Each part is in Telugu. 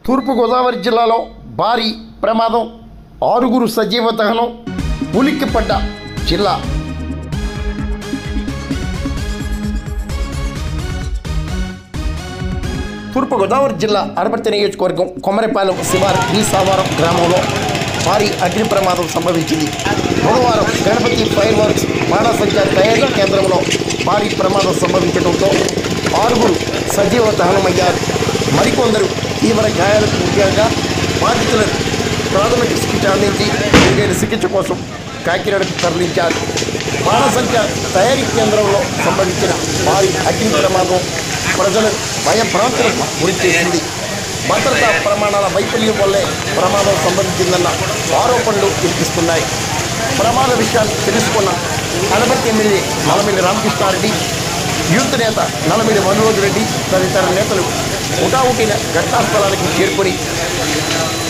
తూర్పుగోదావరి జిల్లాలో భారీ ప్రమాదం, 6 సజీవ దహనం, ఉలిక్కిపడ్డ జిల్లా. తూర్పుగోదావరి జిల్లా అనపర్తి నియోజకవర్గం కొమరపాలెం శివారు ఈ సావారం గ్రామంలో భారీ అగ్ని ప్రమాదం సంభవించింది. బుధవారం గణపతి ఫైర్ వర్క్స్ బాణసంచా తయారీ కేంద్రంలో భారీ ప్రమాదం సంభవించడంతో 6 సజీవ దహనమయ్యారు. మరికొందరు తీవ్ర గాయాలకు ముఖ్యంగా బాధితులను ప్రాథమిక చికిత్స అందించి మెరుగైన చికిత్స కోసం కాకినాడకు తరలించారు. బాణసంచా తయారీ కేంద్రంలో సంభవించిన భారీ అగ్ని ప్రమాదం ప్రజలను భయభ్రాంతులకు గురిచేసింది. భద్రతా ప్రమాణాల వైఫల్యం వల్లే ప్రమాదం సంభవించిందన్న ఆరోపణలు వినిపిస్తున్నాయి. ప్రమాద విషయాన్ని తెలుసుకున్న అనపర్తి ఎమ్మెల్యే నల్లమిల్లి రామకృష్ణారెడ్డి, యూత్ నేత నల్లమిల్లి మనోజ్ రెడ్డి తదితర నేతలు హుటాహుటిన ఘటనా స్థలానికి చేరుకొని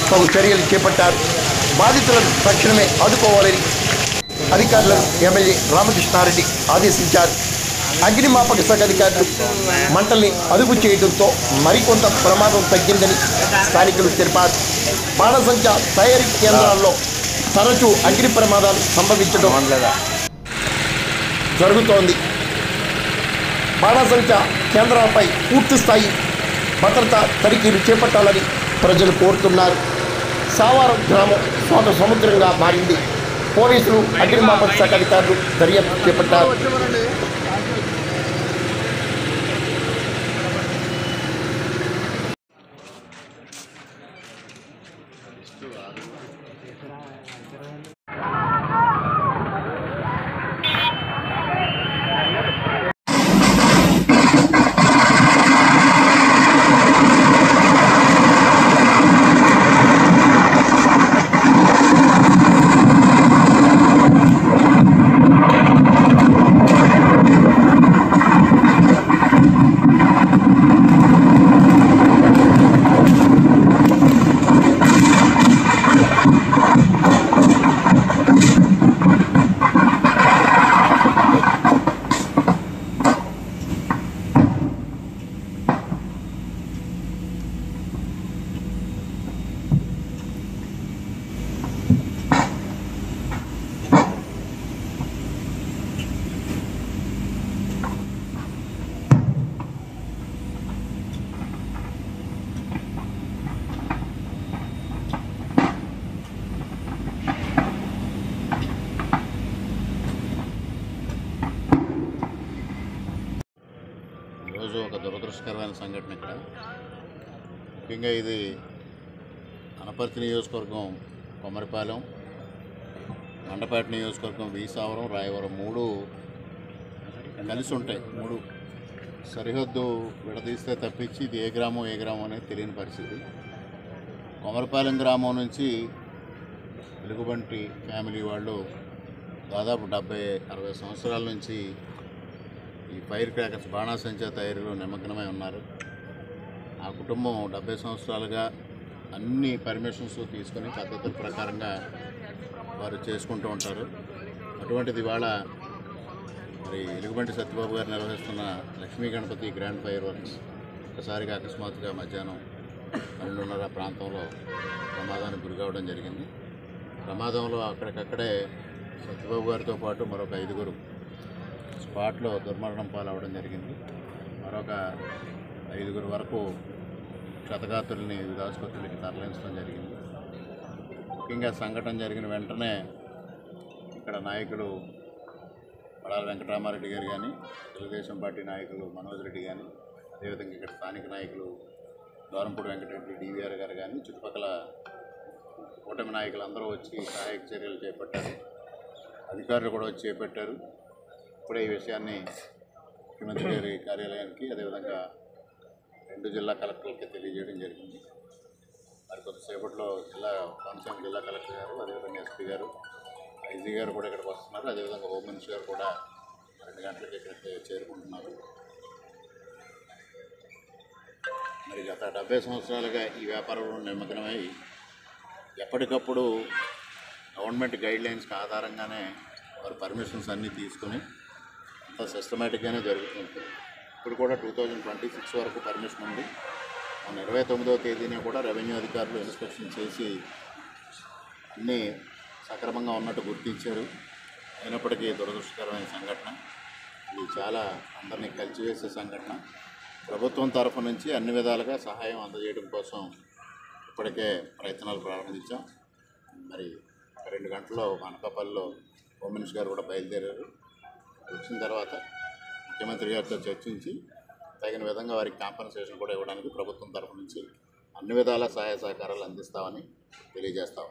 తగు చర్యలు చేపట్టారు. బాధితులను తక్షణమే ఆదుకోవాలని అధికారులను ఎమ్మెల్యే రామకృష్ణారెడ్డి ఆదేశించారు. అగ్నిమాపక శాఖ అధికారులు మంటల్ని అదుపు చేయడంతో మరికొంత ప్రమాదం తగ్గిందని స్థానికులు తెలిపారు. బాణసంచా తయారీ కేంద్రాల్లో తరచూ అగ్ని ప్రమాదాలు సంభవించడం జరుగుతోంది. బాణసంచా కేంద్రాలపై పూర్తిస్థాయి భద్రతా తనిఖీలు చేపట్టాలని ప్రజలు కోరుతున్నారు. సావారం గ్రామం స్వాత సముద్రంగా మారింది. పోలీసులు, అగ్నిమాపక శాఖ అధికారులు దర్యాప్తు చేపట్టారు. ఈరోజు ఒక దురదృష్టకరమైన సంఘటన ఇక్కడ. ముఖ్యంగా ఇది అనపర్తి నియోజకవర్గం కొమరపాలెం, మండపేట నియోజకవర్గం వీసావరం, రాయవరం 3 కలిసి ఉంటాయి. 3 సరిహద్దు విడదీస్తే తప్పించి ఇది ఏ గ్రామం అనేది తెలియని పరిస్థితి. కొమరపాలెం గ్రామం నుంచి వెలుగుబంటి ఫ్యామిలీ వాళ్ళు దాదాపు 70-60 సంవత్సరాల నుంచి ఈ ఫైర్ క్రాకర్స్ బాణాసంచా తయారీలో నిమగ్నమై ఉన్నారు. ఆ కుటుంబం 70 సంవత్సరాలుగా అన్ని పర్మిషన్స్ తీసుకొని పద్ధతుల ప్రకారంగా వారు చేసుకుంటూ ఉంటారు. అటువంటిది ఇవాళ మరి ఎలుగుబంటి సత్యబాబు గారు నిర్వహిస్తున్న Lakshmi Ganapathi grand fireworks ఒకసారిగా అకస్మాత్తుగా మధ్యాహ్నం 12:30 ప్రాంతంలో ప్రమాదానికి గురి కావడం జరిగింది. ప్రమాదంలో అక్కడికక్కడే సత్యబాబు గారితో పాటు మరొక 5 స్పాట్లో దుర్మరణం పాలవడం జరిగింది. మరొక 5 వరకు క్షతగాతుల్ని వివిధ ఆసుపత్రులకి తరలించడం జరిగింది. ముఖ్యంగా సంఘటన జరిగిన వెంటనే ఇక్కడ నాయకులు పడాల వెంకటరామారెడ్డి గారు కానీ, తెలుగుదేశం పార్టీ నాయకులు మనోజ్ రెడ్డి కానీ, అదేవిధంగా ఇక్కడ స్థానిక నాయకులు దూరంపూడి వెంకటరెడ్డి డివిఆర్ గారు కానీ, చుట్టుపక్కల కూటమి నాయకులు అందరూ వచ్చి సహాయక చర్యలు చేపట్టారు. అధికారులు కూడా వచ్చి చేపట్టారు. ఇప్పుడే ఈ విషయాన్ని ముఖ్యమంత్రి గారి కార్యాలయానికి, అదేవిధంగా 2 జిల్లా కలెక్టర్లకి తెలియజేయడం జరిగింది. మరి కొద్దిసేపట్లో కోనసీమ జిల్లా కలెక్టర్ గారు, అదేవిధంగా ఎస్పీ గారు, ఐజీ గారు కూడా ఇక్కడికి వస్తున్నారు. అదేవిధంగా హోమ్ మినిస్టర్ గారు కూడా 2 గంటలకి ఇక్కడికి చేరుకుంటున్నారు. మరి గత 70 సంవత్సరాలుగా ఈ వ్యాపారంలో నిమగ్నమై ఎప్పటికప్పుడు గవర్నమెంట్ గైడ్లైన్స్కి ఆధారంగానే వారు పర్మిషన్స్ అన్నీ తీసుకొని అంత సిస్టమేటిక్గానే జరుగుతుంది. ఇప్పుడు కూడా 2026 వరకు పర్మిషన్ ఉంది. మన 29వ తేదీన కూడా రెవెన్యూ అధికారులు ఇన్స్పెక్షన్ చేసి అన్నీ సక్రమంగా ఉన్నట్టు గుర్తించారు. అయినప్పటికీ దురదృష్టకరమైన సంఘటన, ఇది చాలా అందరినీ కలిసివేసే సంఘటన. ప్రభుత్వం తరఫు నుంచి అన్ని విధాలుగా సహాయం అందజేయడం కోసం ఇప్పటికే ప్రయత్నాలు ప్రారంభించాం. మరి 2 గంటల్లో అనకాపల్లిలో హోమ్ మినిస్టర్ గారు కూడా బయలుదేరారు. వచ్చిన తర్వాత ముఖ్యమంత్రి గారితో చర్చించి తగిన విధంగా వారికి కాంపన్సేషన్ కూడా ఇవ్వడానికి ప్రభుత్వం తరఫు నుంచి అన్ని విధాల సహాయ సహకారాలు అందిస్తామని తెలియజేస్తాం.